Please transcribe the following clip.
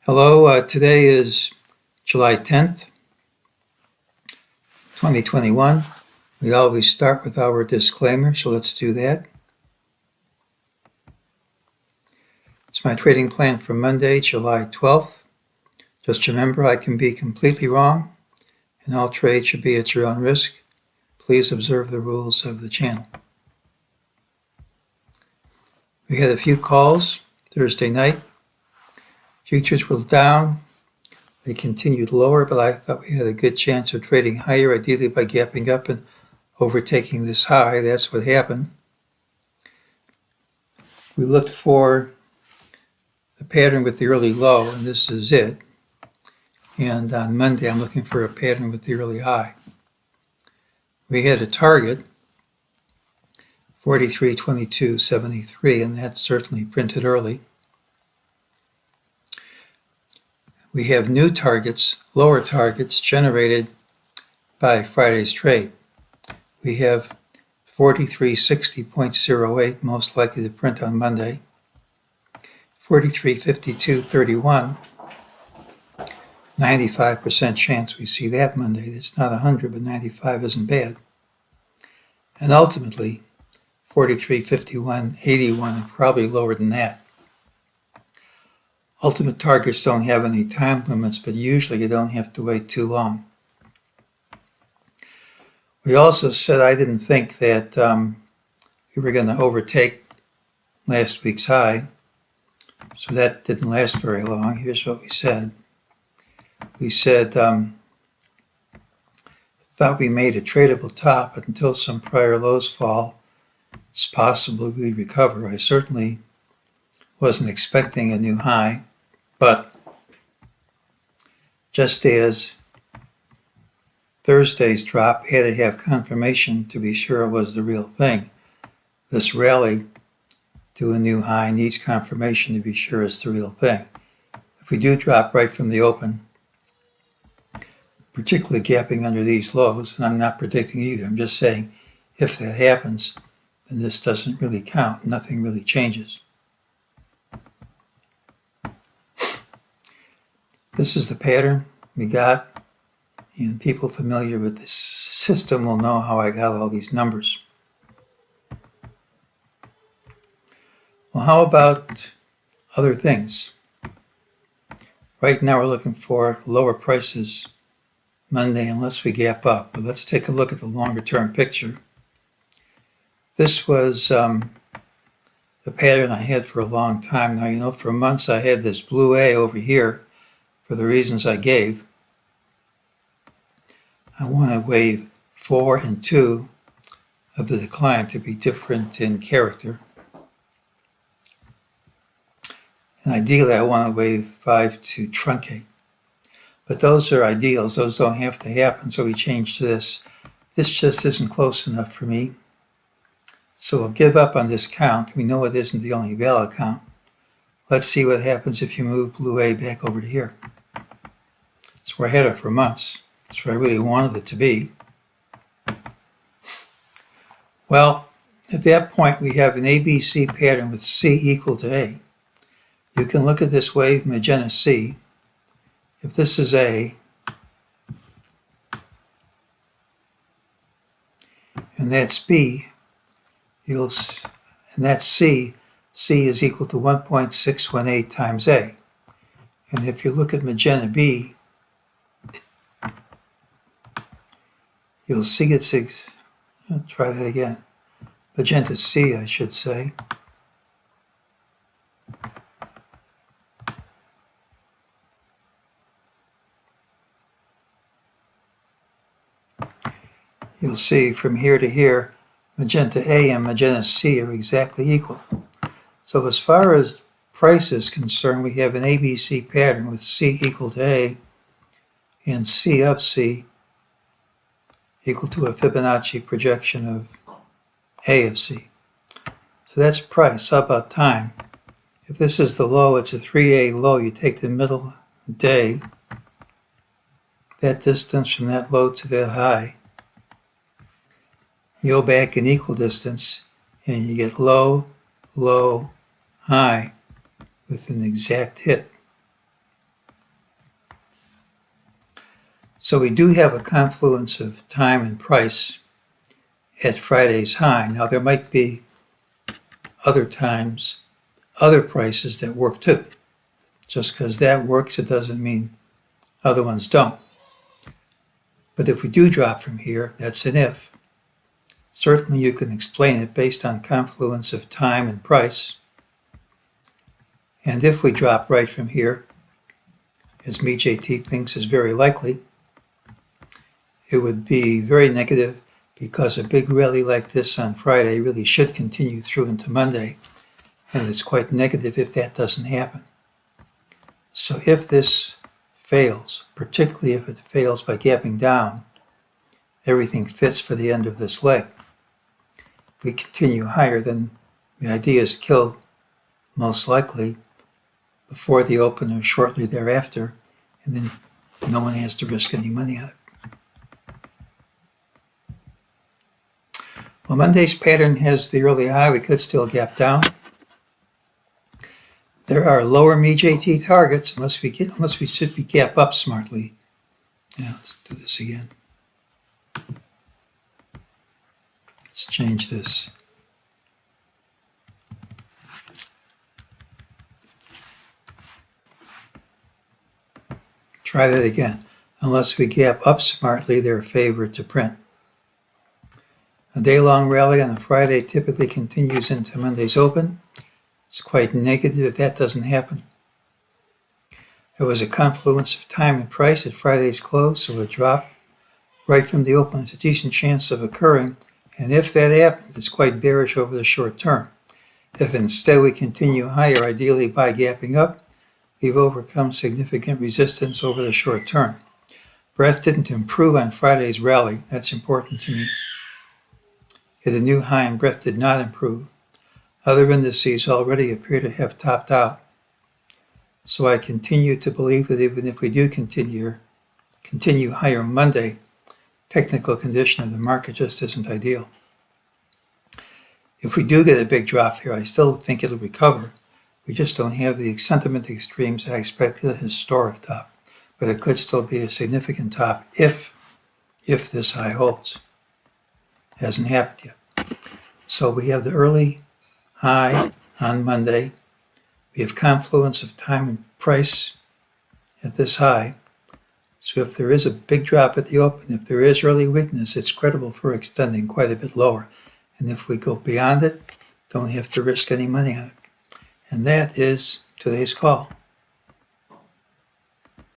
Hello, today is July 10th, 2021. We always start with our disclaimer, so let's do that. It's my trading plan for Monday, July 12th. Just remember, I can be completely wrong, and all trades should be at your own risk. Please observe the rules of the channel. We had a few calls Thursday night. Futures were down. They continued lower, but I thought we had a good chance of trading higher, ideally by gapping up and overtaking this high. That's what happened. We looked for the pattern with the early low, and this is it. And on Monday, I'm looking for a pattern with the early high. We had a target, 43.2273, and that certainly printed early. We have new targets, lower targets, generated by Friday's trade. We have 4360.08, most likely to print on Monday. 4352.31, 95% chance we see that Monday. It's not 100, but 95 isn't bad. And ultimately, 4351.81, probably lower than that. Ultimate targets don't have any time limits, but usually you don't have to wait too long. We also said I didn't think that we were going to overtake last week's high, so that didn't last very long. Here's what we said. We said, thought we made a tradable top, but until some prior lows fall, it's possible we recover. I certainly wasn't expecting a new high, but just as Thursday's drop had to have confirmation to be sure it was the real thing, this rally to a new high needs confirmation to be sure it's the real thing. If we do drop right from the open, particularly gapping under these lows, and I'm not predicting either, I'm just saying if that happens, then this doesn't really count. Nothing really changes. This is the pattern we got, and people familiar with this system will know how I got all these numbers. Well, how about other things? Right now we're looking for lower prices Monday unless we gap up, but let's take a look at the longer term picture. This was the pattern I had for a long time now. You know, for months I had this blue A over here for the reasons I gave. I wanted wave 4 and 2 of the decline to be different in character. And ideally I wanted wave 5 to truncate. But those are ideals, those don't have to happen, so we changed to this. This just isn't close enough for me. So we'll give up on this count. We know it isn't the only valid count. Let's see what happens if you move blue A back over to here. That's where I had it for months. That's where I really wanted it to be. Well, at that point we have an ABC pattern with C equal to A. You can look at this wave magenta C. If this is A, and that's B, and that's C, C is equal to 1.618 times A. And if you look at magenta B, you'll see it's, I'll try that again, magenta C, I should say. You'll see from here to here, magenta A and magenta C are exactly equal. So as far as price is concerned, we have an ABC pattern with C equal to A and C of C equal to a Fibonacci projection of A of C. So that's price. How about time? If this is the low, it's a 3-day low. You take the middle day, that distance from that low to that high, you go back in equal distance, and you get low, low, high with an exact hit. So we do have a confluence of time and price at Friday's high. Now there might be other times, other prices that work too. Just because that works, it doesn't mean other ones don't. But if we do drop from here, that's an if. Certainly you can explain it based on confluence of time and price. And if we drop right from here, as MEJT thinks is very likely, it would be very negative because a big rally like this on Friday really should continue through into Monday, and it's quite negative if that doesn't happen. So if this fails, particularly if it fails by gapping down, everything fits for the end of this leg. If we continue higher, then the idea is killed most likely before the open or shortly thereafter, and then no one has to risk any money on it. Well, Monday's pattern has the early high. We could still gap down. There are lower MEJT targets unless we simply gap up smartly. Now let's do this again. Let's change this. Try that again. Unless we gap up smartly, they're favored to print. A day-long rally on a Friday typically continues into Monday's open. It's quite negative if that doesn't happen. There was a confluence of time and price at Friday's close, so a drop right from the open is a decent chance of occurring, and if that happens, it's quite bearish over the short term. If instead we continue higher, ideally by gapping up, we've overcome significant resistance over the short term. Breadth didn't improve on Friday's rally. That's important to me. The new high in breadth did not improve. Other indices already appear to have topped out. So I continue to believe that even if we do continue higher Monday, technical condition of the market just isn't ideal. If we do get a big drop here, I still think it'll recover. We just don't have the sentiment extremes I expected a historic top, but it could still be a significant top if this high holds. Hasn't happened yet. So we have the early high on Monday. We have confluence of time and price at this high. So if there is a big drop at the open, if there is early weakness, it's credible for extending quite a bit lower. And if we go beyond it, don't have to risk any money on it. And that is today's call.